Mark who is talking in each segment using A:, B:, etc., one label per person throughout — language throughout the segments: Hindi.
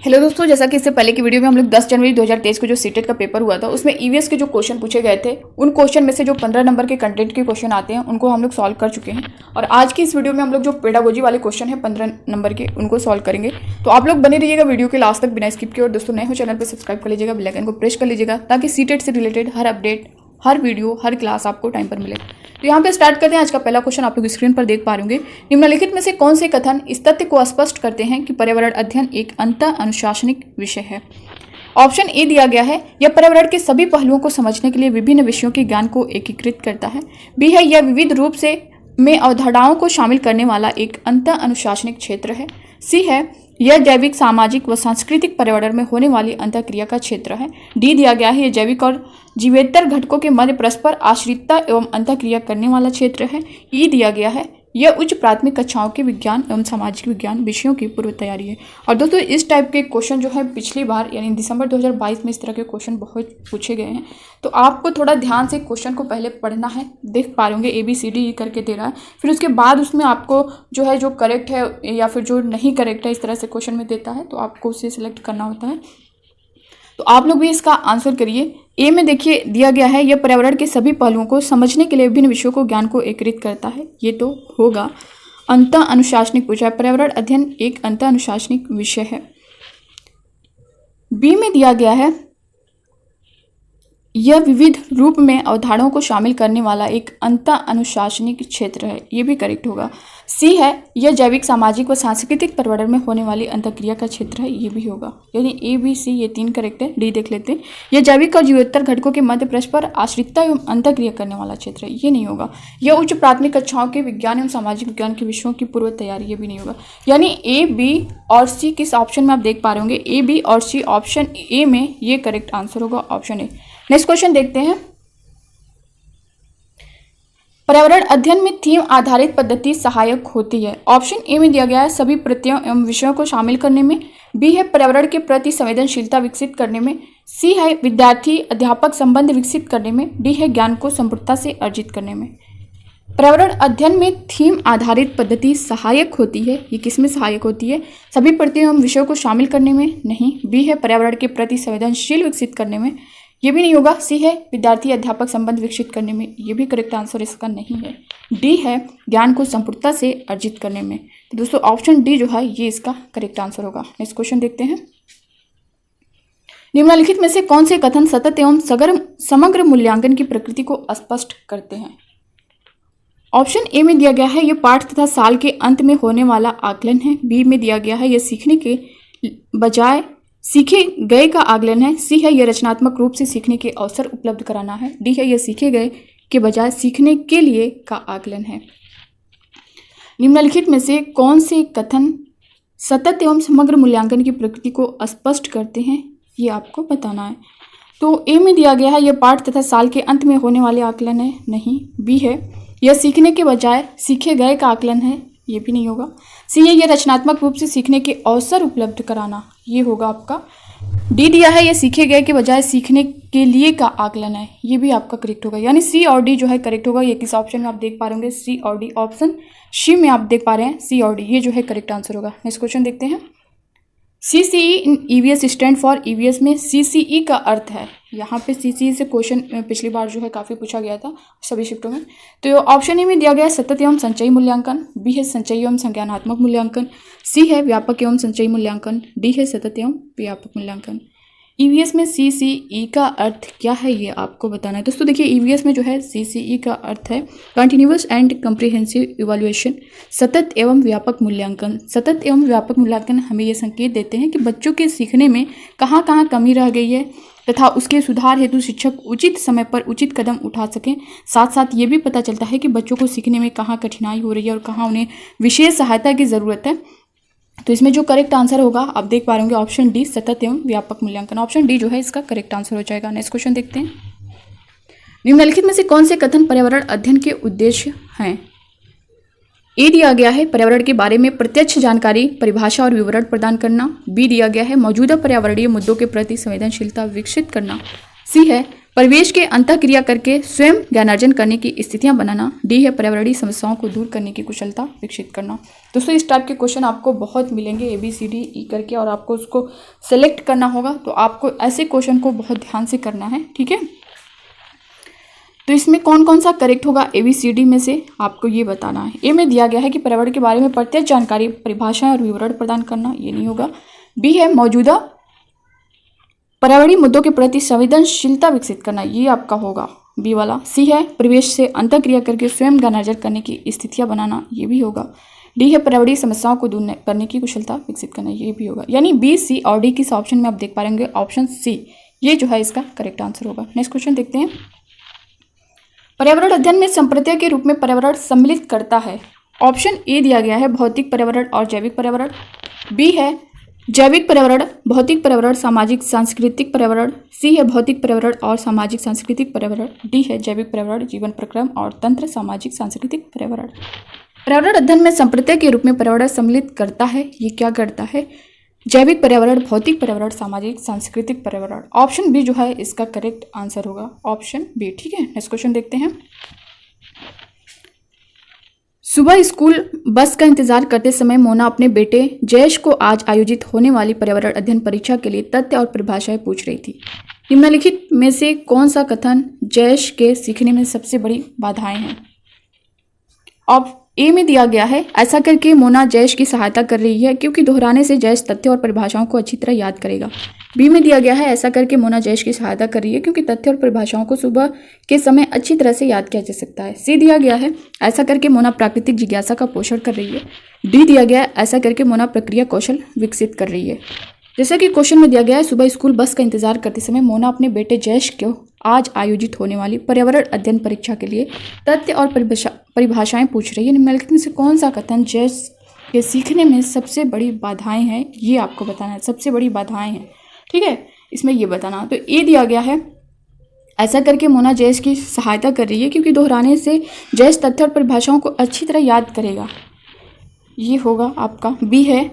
A: हेलो दोस्तों, जैसा कि इससे पहले की वीडियो में हम लोग 10 जनवरी 2023 को जो सीटेट का पेपर हुआ था उसमें ईवीएस के जो क्वेश्चन पूछे गए थे उन क्वेश्चन में से जो 15 नंबर के कंटेंट के क्वेश्चन आते हैं उनको हम लोग सॉल्व कर चुके हैं। और आज की इस वीडियो में हम लोग जो पेडागोजी वाले क्वेश्चन है 15 नंबर के उनको सॉल्व करेंगे। तो आप लोग बने रहिएगा वीडियो के लास्ट तक बिना स्किप किए। और दोस्तों नए हो चैनल पर सब्सक्राइब कर लीजिएगा, बेल आइकन को प्रेस कर लीजिएगा ताकि सीटेट से रिलेटेड हर अपडेट, हर वीडियो, हर क्लास आपको टाइम पर मिले। तो यहाँ पे स्टार्ट करते हैं। आज का पहला क्वेश्चन आप लोग स्क्रीन पर देख पा रहे होंगे। निम्नलिखित में से कौन से कथन इस तथ्य को स्पष्ट करते हैं कि पर्यावरण अध्ययन एक अंतः अनुशासनिक विषय है? ऑप्शन ए दिया गया है, यह पर्यावरण के सभी पहलुओं को समझने के लिए विभिन्न विषयों के ज्ञान को एकीकृत करता है। बी है, यह विविध रूप से में अवधारणाओं को शामिल करने वाला एक अंतः अनुशासनिक क्षेत्र है। सी है, यह जैविक, सामाजिक व सांस्कृतिक पर्यावरण में होने वाली अंतःक्रिया का क्षेत्र है। डी दिया गया है, यह जैविक और जीवेतर घटकों के मध्य परस्पर आश्रितता एवं अंतःक्रिया करने वाला क्षेत्र है। ई दिया गया है, यह उच्च प्राथमिक कक्षाओं के विज्ञान एवं सामाजिक विज्ञान विषयों की पूर्व तैयारी है। और दोस्तों इस टाइप के क्वेश्चन जो है पिछली बार यानी दिसंबर 2022 में इस तरह के क्वेश्चन बहुत पूछे गए हैं। तो आपको थोड़ा ध्यान से क्वेश्चन को पहले पढ़ना है। देख पा रहे होंगे ABCD करके दे रहा है, फिर उसके बाद उसमें आपको जो है जो करेक्ट है या फिर जो नहीं करेक्ट है इस तरह से क्वेश्चन में देता है, तो आपको उसे सिलेक्ट करना होता है। तो आप लोग भी इसका आंसर करिए। ए में देखिए दिया गया है, यह पर्यावरण के सभी पहलुओं को समझने के लिए विभिन्न विषयों को ज्ञान को एकीकृत करता है। ये तो होगा अंतः अनुशासनिक पूछा है, पर्यावरण अध्ययन एक अंतः अनुशासनिक विषय है। बी में दिया गया है, यह विविध रूप में अवधारणाओं को शामिल करने वाला एक अंतः अनुशासनिक क्षेत्र है। ये भी करेक्ट होगा। सी है, यह जैविक, सामाजिक व सांस्कृतिक पर्यावरण में होने वाली अंतःक्रिया का क्षेत्र है। ये भी होगा, यानी ABC ये 3 करेक्ट है। डी देख लेते हैं, यह जैविक और जीवेतर घटकों के मध्य परस्पर आश्रितता एवं अंतःक्रिया करने वाला क्षेत्र है। ये नहीं होगा। यह उच्च प्राथमिक कक्षाओं के विज्ञान एवं सामाजिक विज्ञान के विषयों की पूर्व तैयारी। ये भी नहीं होगा। यानी A, B और C किस ऑप्शन में आप देख पा रहे होंगे, A, B और C ऑप्शन ए में ये करेक्ट आंसर होगा, ऑप्शन ए। नेक्स्ट क्वेश्चन देखते हैं। पर्यावरण अध्ययन में थीम आधारित पद्धति सहायक होती है। ऑप्शन ए में दिया गया है, सभी प्रत्ययों एवं विषयों को शामिल करने में। बी है, पर्यावरण के प्रति संवेदनशीलता विकसित करने में। सी है, विद्यार्थी अध्यापक संबंध विकसित करने में। डी है, ज्ञान को संपूर्णता से अर्जित करने में। पर्यावरण अध्ययन में थीम आधारित पद्धति सहायक होती है। ये किसमें सहायक होती है? सभी प्रत्ययों एवं विषयों को शामिल करने में। नहीं। बी है, पर्यावरण के प्रति संवेदनशील विकसित करने में। ये भी नहीं होगा। सी है, विद्यार्थी अध्यापक संबंध विकसित करने में। ये भी करेक्ट आंसर इसका नहीं है। डी है, ज्ञान को संपूर्णता से अर्जित करने में। तो दोस्तों ऑप्शन डी जो है ये इसका करेक्ट आंसर होगा। नेक्स्ट क्वेश्चन देखते हैं। निम्नलिखित में से कौन से कथन सतत एवं समग्र मूल्यांकन की प्रकृति को स्पष्ट करते हैं? ऑप्शन ए में दिया गया है, यह पाठ तथा साल के अंत में होने वाला आकलन है। बी में दिया गया है, यह सीखने के बजाय सीखे गए का आकलन है। सी है, यह रचनात्मक रूप से सीखने के अवसर उपलब्ध कराना है। डी है, यह सीखे गए के बजाय सीखने के लिए का आकलन है। निम्नलिखित में से कौन से कथन सतत एवं समग्र मूल्यांकन की प्रकृति को स्पष्ट करते हैं, ये आपको बताना है। तो ए में दिया गया है, यह पाठ तथा साल के अंत में होने वाले आकलन है। नहीं। बी है, यह सीखने के बजाय सीखे गए का आकलन है। ये भी नहीं होगा। सी है, यह रचनात्मक रूप से सीखने के अवसर उपलब्ध कराना। ये होगा आपका। डी दिया है, यह सीखे गए के बजाय सीखने के लिए का आकलन है। ये भी आपका करेक्ट होगा। यानी सी और डी जो है करेक्ट होगा। ये किस ऑप्शन में आप देख पा रहे होंगे, सी और डी। ऑप्शन सी में आप देख पा रहे हैं सी और डी, ये जो है करेक्ट आंसर होगा। नेक्स्ट क्वेश्चन देखते हैं। CCE in EVS stand for EVS में CCE का अर्थ है। यहाँ पे CCE से क्वेश्चन पिछली बार जो है काफ़ी पूछा गया था सभी शिफ्टों में। तो ऑप्शन ए में दिया गया है, सतत एवं संचयी मूल्यांकन। बी है, संचयी एवं संज्ञानात्मक मूल्यांकन। सी है, व्यापक एवं संचयी मूल्यांकन। डी है, सतत एवं व्यापक मूल्यांकन। EVS में CCE का अर्थ क्या है ये आपको बताना है। दोस्तों देखिए, EVS में जो है CCE का अर्थ है कंटिन्यूअस एंड कम्प्रिहेंसिव इवैल्यूएशन, सतत एवं व्यापक मूल्यांकन। सतत एवं व्यापक मूल्यांकन हमें ये संकेत देते हैं कि बच्चों के सीखने में कहाँ कहाँ कमी रह गई है तथा उसके सुधार हेतु शिक्षक उचित समय पर उचित कदम उठा सकें। साथ साथ ये भी पता चलता है कि बच्चों को सीखने में कहाँ कठिनाई हो रही है और कहाँ उन्हें विशेष सहायता की ज़रूरत है। तो इसमें जो करेक्ट आंसर होगा आप देख पा रहे होंगे, ऑप्शन डी, सतत एवं व्यापक मूल्यांकन। ऑप्शन डी जो है इसका करेक्ट आंसर हो जाएगा। नेक्स्ट क्वेश्चन देखते हैं। निम्नलिखित में से कौन से कथन पर्यावरण अध्ययन के उद्देश्य हैं? ए दिया गया है, पर्यावरण के बारे में प्रत्यक्ष जानकारी, परिभाषा और विवरण प्रदान करना। बी दिया गया है, मौजूदा पर्यावरणीय मुद्दों के प्रति संवेदनशीलता विकसित करना। सी है, परिवेश के अंतःक्रिया करके स्वयं ज्ञानार्जन करने की स्थितियां बनाना। डी है पर्यावरणीय समस्याओं को दूर करने की कुशलता विकसित करना। दोस्तों इस टाइप के क्वेश्चन आपको बहुत मिलेंगे ABCD करके, और आपको उसको सेलेक्ट करना होगा। तो आपको ऐसे क्वेश्चन को बहुत ध्यान से करना है, ठीक है। तो इसमें कौन कौन सा करेक्ट होगा ABCD में से आपको ये बताना है। ए में दिया गया है कि पर्यावरण के बारे में प्रत्यक्ष जानकारी, परिभाषाएं और विवरण प्रदान करना, ये नहीं होगा। बी है मौजूदा पर्यावरणीय मुद्दों के प्रति संवेदनशीलता विकसित करना, ये आपका होगा बी वाला। सी है परिवेश से अंतःक्रिया करके स्वयं ज्ञानार्जन करने की स्थितियां बनाना, ये भी होगा। डी है पर्यावरणीय समस्याओं को दूर करने की कुशलता विकसित करना, ये भी होगा। यानी बी, सी और डी किस ऑप्शन में आप देख पाएंगे, ऑप्शन सी ये जो है इसका करेक्ट आंसर होगा। नेक्स्ट क्वेश्चन देखते हैं। पर्यावरण अध्ययन में संप्रत्यय के रूप में पर्यावरण सम्मिलित करता है। ऑप्शन ए दिया गया है भौतिक पर्यावरण और जैविक पर्यावरण। बी है जैविक पर्यावरण, भौतिक पर्यावरण, सामाजिक सांस्कृतिक पर्यावरण। सी है भौतिक पर्यावरण और सामाजिक सांस्कृतिक पर्यावरण। डी है जैविक पर्यावरण, जीवन प्रक्रम और तंत्र, सामाजिक सांस्कृतिक पर्यावरण। पर्यावरण अध्ययन में संप्रत्यय के रूप में पर्यावरण सम्मिलित करता है, ये क्या करता है, जैविक पर्यावरण, भौतिक पर्यावरण, सामाजिक सांस्कृतिक पर्यावरण। ऑप्शन बी जो है इसका करेक्ट आंसर होगा, ऑप्शन बी, ठीक है। नेक्स्ट क्वेश्चन देखते हैं। सुबह स्कूल बस का इंतजार करते समय मोना अपने बेटे जयेश को आज आयोजित होने वाली पर्यावरण अध्ययन परीक्षा के लिए तथ्य और परिभाषाएं पूछ रही थी। निम्नलिखित में से कौन सा कथन जयेश के सीखने में सबसे बड़ी बाधाएं हैं। अब ए में दिया गया है ऐसा करके मोना जयेश की सहायता कर रही है क्योंकि दोहराने से जयेश तथ्य और परिभाषाओं को अच्छी तरह याद करेगा। बी में दिया गया है ऐसा करके मोना जयेश की सहायता कर रही है क्योंकि तथ्य और परिभाषाओं को सुबह के समय अच्छी तरह से याद किया जा सकता है। सी दिया गया है ऐसा करके मोना प्राकृतिक जिज्ञासा का पोषण कर रही है। डी दिया गया है ऐसा करके मोना प्रक्रिया कौशल विकसित कर रही है। जैसा कि क्वेश्चन में दिया गया है सुबह स्कूल बस का इंतजार करते समय मोना अपने बेटे जयेश को आज आयोजित होने वाली पर्यावरण अध्ययन परीक्षा के लिए तथ्य और परिभाषाएं पूछ रही है। निम्नलिखित में से कौन सा कथन जयेश के सीखने में सबसे बड़ी बाधाएं हैं, ये आपको बताना है। सबसे बड़ी बाधाएं हैं, ठीक है, इसमें ये बताना। तो ए दिया गया है ऐसा करके मोना जयेश की सहायता कर रही है क्योंकि दोहराने से जयेश तथ्य और परिभाषाओं को अच्छी तरह याद करेगा, ये होगा आपका। बी है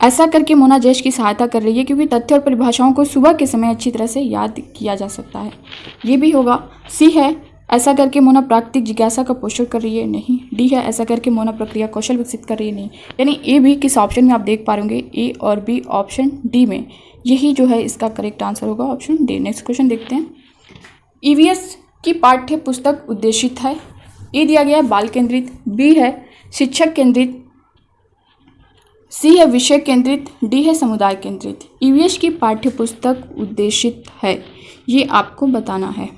A: ऐसा करके मोना जयेश की सहायता कर रही है क्योंकि तथ्य और परिभाषाओं को सुबह के समय अच्छी तरह से याद किया जा सकता है, ये भी होगा। सी है ऐसा करके मोना प्राकृतिक जिज्ञासा का पोषण कर रही है, नहीं। डी है ऐसा करके मोना प्रक्रिया कौशल विकसित कर रही है, नहीं। यानी ए भी किस ऑप्शन में आप देख पा रहे ए और बी ऑप्शन डी में, यही जो है इसका करेक्ट आंसर होगा, ऑप्शन डी। नेक्स्ट क्वेश्चन देखते हैं। ईवीएस की पाठ्य पुस्तक उद्देशित है। ए दिया गया है बाल केंद्रित, बी है शिक्षक केंद्रित, सी है विषय केंद्रित, डी है समुदाय केंद्रित। ईवीएस की पाठ्य पुस्तक उद्देशित है, ये आपको बताना है।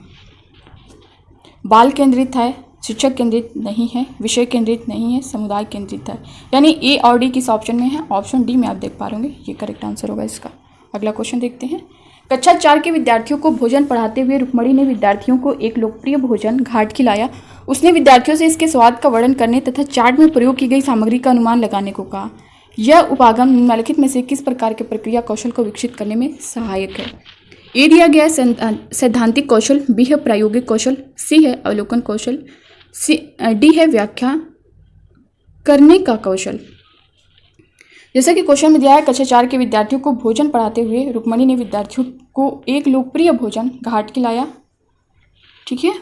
A: बाल केंद्रित है, शिक्षक केंद्रित नहीं है, विषय केंद्रित नहीं है, समुदाय केंद्रित है। यानी ए और डी किस ऑप्शन में है, ऑप्शन डी में आप देख पा रहे होंगे, ये करेक्ट आंसर होगा इसका। अगला क्वेश्चन देखते हैं। कक्षा 4 के विद्यार्थियों को भोजन पढ़ाते हुए रुक्मणी ने विद्यार्थियों को एक लोकप्रिय भोजन घाट खिलाया। उसने विद्यार्थियों से इसके स्वाद का वर्णन करने तथा चाट में प्रयोग की गई सामग्री का अनुमान लगाने को कहा। यह उपागम निम्नलिखित में से किस प्रकार के प्रक्रिया कौशल को विकसित करने में सहायक है। ए दिया गया है सैद्धांतिक कौशल, बी है प्रायोगिक कौशल, सी है अवलोकन कौशल, डी है व्याख्या करने का कौशल। जैसा कि क्वेश्चन में दिया है कक्षा 4 के विद्यार्थियों को भोजन पढ़ाते हुए रुक्मणी ने विद्यार्थियों को एक लोकप्रिय भोजन घाट खिलाया, ठीक है।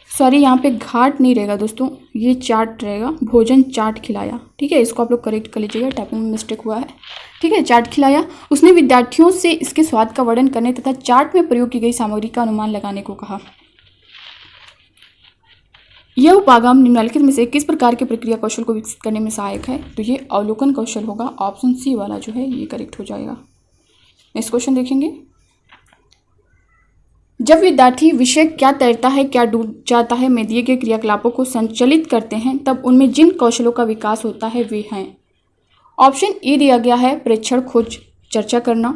A: सॉरी यहाँ पे घाट नहीं रहेगा दोस्तों, ये चाट रहेगा, भोजन चाट खिलाया, ठीक है। इसको आप लोग करेक्ट कर लीजिएगा, टाइपिंग में मिस्टेक हुआ है, ठीक है। चाट खिलाया, उसने विद्यार्थियों से इसके स्वाद का वर्णन करने तथा चाट में प्रयोग की गई सामग्री का अनुमान लगाने को कहा। यह उपागम निम्नलिखित में से किस प्रकार के प्रक्रिया कौशल को विकसित करने में सहायक है, तो ये अवलोकन कौशल होगा, ऑप्शन सी वाला जो है ये करेक्ट हो जाएगा। नेक्स्ट क्वेश्चन देखेंगे। जब विद्यार्थी विषय क्या तैरता है क्या डूब जाता है में दिए गए क्रियाकलापों को संचालित करते हैं तब उनमें जिन कौशलों का विकास होता है वे हैं। ऑप्शन ए दिया गया है प्रेक्षण खोज चर्चा करना,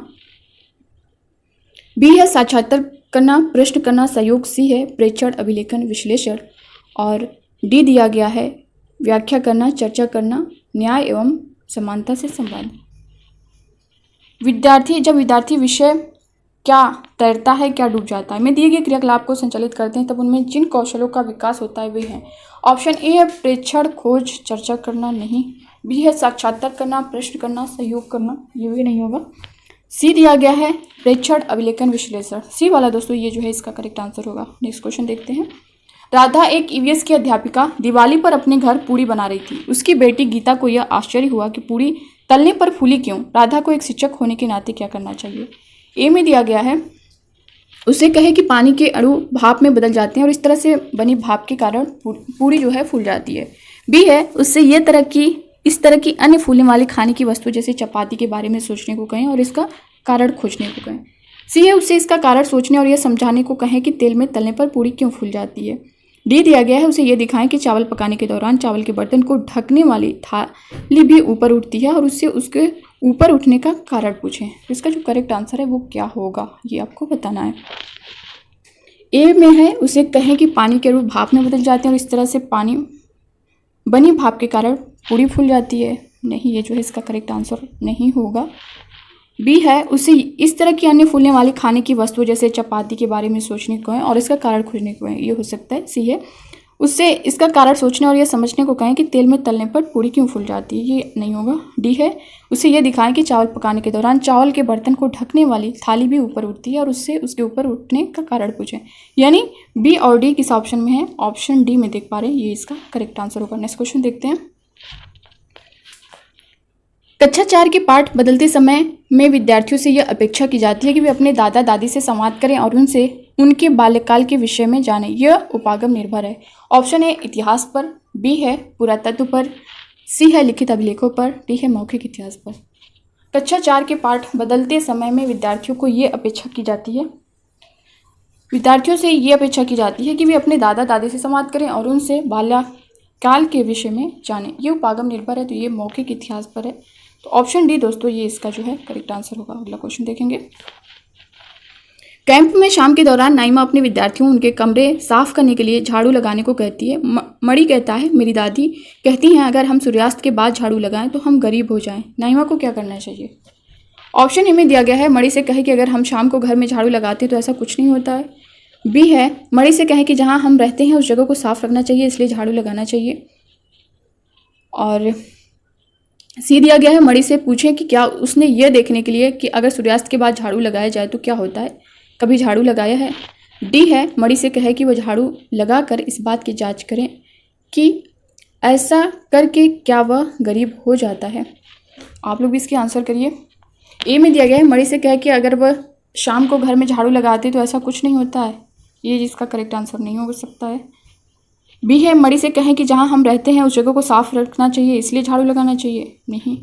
A: बी है साक्षात्कार करना प्रश्न करना सहयोग, सी है प्रेक्षण अभिलेखन विश्लेषण और डी दिया गया है व्याख्या करना चर्चा करना न्याय एवं समानता से संबंध। जब विद्यार्थी विषय क्या तैरता है क्या डूब जाता है में दिए गए क्रियाकलाप को संचालित करते हैं तब उनमें जिन कौशलों का विकास होता है वे हैं। ऑप्शन ए है प्रेक्षण खोज चर्चा करना, नहीं। बी है साक्षात्कार करना प्रश्न करना सहयोग करना, ये भी नहीं होगा। सी दिया गया है प्रेक्षण अभिलेखन विश्लेषण, सी वाला दोस्तों ये जो है इसका करेक्ट आंसर होगा। नेक्स्ट क्वेश्चन देखते हैं। राधा एक ईवीएस की अध्यापिका दिवाली पर अपने घर पूरी बना रही थी। उसकी बेटी गीता को यह आश्चर्य हुआ कि पूरी तलने पर फूली क्यों। राधा को एक शिक्षक होने के नाते क्या करना चाहिए। ए में दिया गया है उसे कहे कि पानी के अणु भाप में बदल जाते हैं और इस तरह से बनी भाप के कारण पूरी जो है फूल जाती है। बी है उससे इस तरह की अन्य फूलने वाली खाने की वस्तु जैसे चपाती के बारे में सोचने को कहें और इसका कारण खोजने को कहें। सी है उससे इसका कारण सोचने और यह समझाने को कहें कि तेल में तलने पर पूरी क्यों फूल जाती है। डी दिया गया है उसे यह दिखाएं कि चावल पकाने के दौरान चावल के बर्तन को ढकने वाली थाली भी ऊपर उठती है और उससे उसके ऊपर उठने का कारण पूछें। इसका जो करेक्ट आंसर है वो क्या होगा ये आपको बताना है। ए में है उसे कहें कि पानी के अणु भाप में बदल जाते हैं और इस तरह से पानी बनी भाप के कारण पूरी फूल जाती है। नहीं, ये जो है इसका करेक्ट आंसर नहीं होगा। बी है उसे इस तरह की अन्य फूलने वाली खाने की वस्तु जैसे चपाती के बारे में सोचने को है और इसका कारण खोजने को है। ये हो सकता है। सी है उससे इसका कारण सोचने और यह समझने को कहें कि तेल में तलने पर पूरी क्यों फूल जाती है। ये नहीं होगा। डी है उसे यह दिखाएं कि चावल पकाने के दौरान चावल के बर्तन को ढकने वाली थाली भी ऊपर उठती है और उससे उसके ऊपर उठने का कारण पूछें। यानी बी और डी किस ऑप्शन में है। ऑप्शन डी में देख पा रहे हैं, ये इसका करेक्ट आंसर होगा। नेक्स्ट क्वेश्चन देखते हैं। कक्षा 4 के पाठ बदलते समय में विद्यार्थियों से यह अपेक्षा की जाती है कि वे अपने दादा दादी से संवाद करें और उनसे उनके बाल्यकाल के विषय में जानें। यह उपागम निर्भर है। ऑप्शन ए इतिहास पर, बी है पुरातत्व पर, सी है लिखित अभिलेखों पर, डी है मौखिक इतिहास पर। कक्षा 4 के पाठ बदलते समय में विद्यार्थियों से ये अपेक्षा की जाती है कि वे अपने दादा दादी से संवाद करें और उनसे बाल्यकाल के विषय में जानें। ये उपागम निर्भर है तो ये मौखिक इतिहास पर है। तो ऑप्शन डी दोस्तों ये इसका जो है करेक्ट आंसर होगा। अगला क्वेश्चन देखेंगे। कैंप में शाम के दौरान नाइमा अपने विद्यार्थियों उनके कमरे साफ करने के लिए झाड़ू लगाने को कहती है। मणि कहता है मेरी दादी कहती हैं अगर हम सूर्यास्त के बाद झाड़ू लगाएं तो हम गरीब हो जाएं। नाइमा को क्या करना चाहिए। ऑप्शन ए में दिया गया है मणि से कहे कि अगर हम शाम को घर में झाड़ू लगाते हैं तो ऐसा कुछ नहीं होता है। बी है मणि से कहे कि जहाँ हम रहते हैं उस जगह को साफ रखना चाहिए इसलिए झाड़ू लगाना चाहिए। और सी दिया गया है मणि से पूछें कि क्या उसने ये देखने के लिए कि अगर सूर्यास्त के बाद झाड़ू लगाया जाए तो क्या होता है, कभी झाड़ू लगाया है। डी है मणि से कहे कि वह झाड़ू लगाकर इस बात की जांच करें कि ऐसा करके क्या वह गरीब हो जाता है। आप लोग भी इसके आंसर करिए। ए में दिया गया है मणि से कहे कि अगर वह शाम को घर में झाड़ू लगाते तो ऐसा कुछ नहीं होता है। ये जिसका करेक्ट आंसर नहीं हो सकता है। बी है मणि से कहें कि जहाँ हम रहते हैं उस जगह को साफ रखना चाहिए इसलिए झाड़ू लगाना चाहिए। नहीं।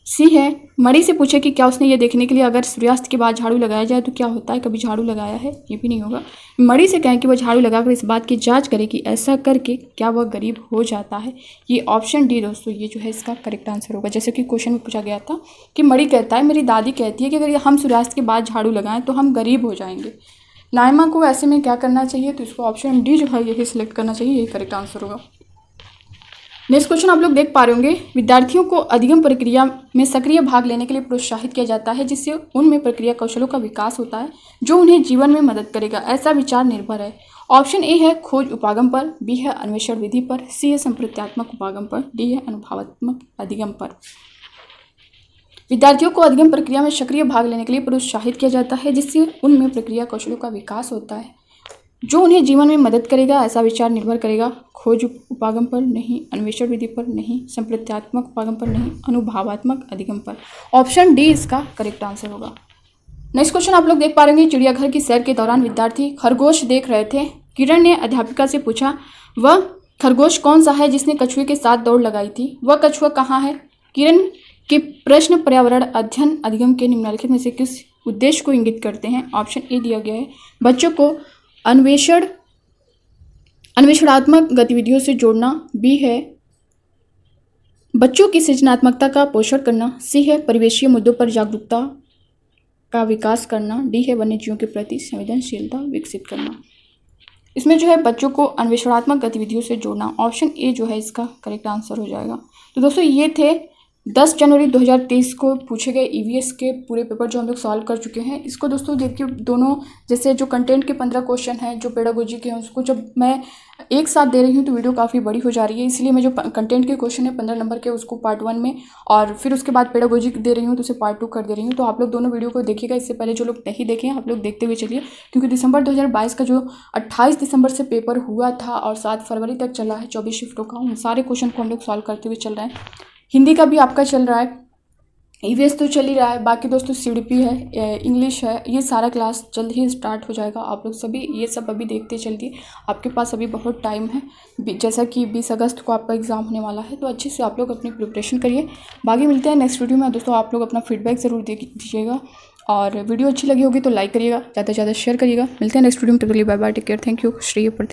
A: सी है मणि से पूछे कि क्या उसने ये देखने के लिए अगर सूर्यास्त के बाद झाड़ू लगाया जाए तो क्या होता है, कभी झाड़ू लगाया है। ये भी नहीं होगा। मणि से कहें कि वह झाड़ू लगाकर इस बात की जांच करे कि ऐसा करके क्या वह गरीब हो जाता है। ये ऑप्शन डी दोस्तों ये जो है इसका करेक्ट आंसर होगा। जैसे कि क्वेश्चन में पूछा गया था कि मणि कहता है मेरी दादी कहती है कि अगर हम सूर्यास्त के बाद झाड़ू लगाएं तो हम गरीब हो जाएंगे। नाइमा को ऐसे में क्या करना चाहिए, तो इसको ऑप्शन डी जो है यही सिलेक्ट करना चाहिए, यही करेक्ट आंसर होगा। नेक्स्ट क्वेश्चन आप लोग देख पा रहे होंगे। विद्यार्थियों को अधिगम प्रक्रिया में सक्रिय भाग लेने के लिए प्रोत्साहित किया जाता है जिससे उनमें प्रक्रिया कौशलों का विकास होता है जो उन्हें जीवन में मदद करेगा। ऐसा विचार निर्भर है। ऑप्शन ए है खोज उपागम पर, बी है अन्वेषण विधि पर, सी है संप्रत्यात्मक उपागम पर, डी है अनुभवात्मक अधिगम पर। विद्यार्थियों को अधिगम प्रक्रिया में सक्रिय भाग लेने के लिए प्रोत्साहित किया जाता है जिससे उनमें प्रक्रिया कौशलों का विकास होता है जो उन्हें जीवन में मदद करेगा। ऐसा विचार निर्भर करेगा खोज उपागम पर नहीं, अन्वेषण विधि पर नहीं, संप्रत्यात्मक उपागम पर नहीं, अनुभवात्मक अधिगम पर। ऑप्शन डी इसका करेक्ट आंसर होगा। नेक्स्ट क्वेश्चन आप लोग देख पा रहे हैं। चिड़ियाघर की सैर के दौरान विद्यार्थी खरगोश देख रहे थे। किरण ने अध्यापिका से पूछा वह खरगोश कौन सा है जिसने कछुए के साथ दौड़ लगाई थी, वह कछुआ कहाँ है। किरण के प्रश्न पर्यावरण अध्ययन अधिगम के निम्नलिखित में से किस उद्देश्य को इंगित करते हैं। ऑप्शन ए दिया गया है बच्चों को अन्वेषणात्मक गतिविधियों से जोड़ना, बी है बच्चों की सृजनात्मकता का पोषण करना, सी है परिवेशीय मुद्दों पर जागरूकता का विकास करना, डी है वन्यजीवों के प्रति संवेदनशीलता विकसित करना। इसमें जो है बच्चों को अन्वेषणात्मक गतिविधियों से जोड़ना, ऑप्शन ए जो है इसका करेक्ट आंसर हो जाएगा। तो दोस्तों ये थे 10 जनवरी 2023 को पूछे गए ईवीएस के पूरे पेपर जो हम लोग सॉल्व कर चुके हैं। इसको दोस्तों देखिए, दोनों जैसे जो कंटेंट के 15 क्वेश्चन हैं, जो पेडागोजी के हैं, उसको जब मैं एक साथ दे रही हूँ तो वीडियो काफ़ी बड़ी हो जा रही है, इसलिए मैं जो कंटेंट के क्वेश्चन है 15 नंबर के उसको पार्ट 1 में, और फिर उसके बाद पेडागोजी दे रही हूँ तो उसे पार्ट 2 कर दे रही हूँ। तो आप लोग दोनों वीडियो को देखिएगा। इससे पहले जो लोग नहीं देखे हैं आप लोग देखते हुए चलिए, क्योंकि दिसंबर 2022 का जो 28 दिसंबर से पेपर हुआ था और 7 फरवरी तक चला है 24 शिफ्टों का, उन सारे क्वेश्चन को हम लोग सॉल्व करते हुए चल रहे हैं। हिंदी का भी आपका चल रहा है, ईवीएस तो चल ही रहा है, बाकी दोस्तों सीडीपी है, इंग्लिश है, ये सारा क्लास जल्द ही स्टार्ट हो जाएगा। आप लोग सभी ये सब अभी देखते चलिए, आपके पास अभी बहुत टाइम है, जैसा कि 20 अगस्त को आपका एग्ज़ाम होने वाला है, तो अच्छे से आप लोग अपनी प्रिपरेशन करिए। बाकी मिलते हैं नेक्स्ट वीडियो में। दोस्तों आप लोग अपना फीडबैक ज़रूर दीजिएगा, और वीडियो अच्छी लगी होगी तो लाइक करिएगा, ज़्यादा से ज़्यादा शेयर करिएगा। मिलते हैं नेक्स्ट वीडियो में, तब तक के लिए bye bye, take care, thank you, श्रेय।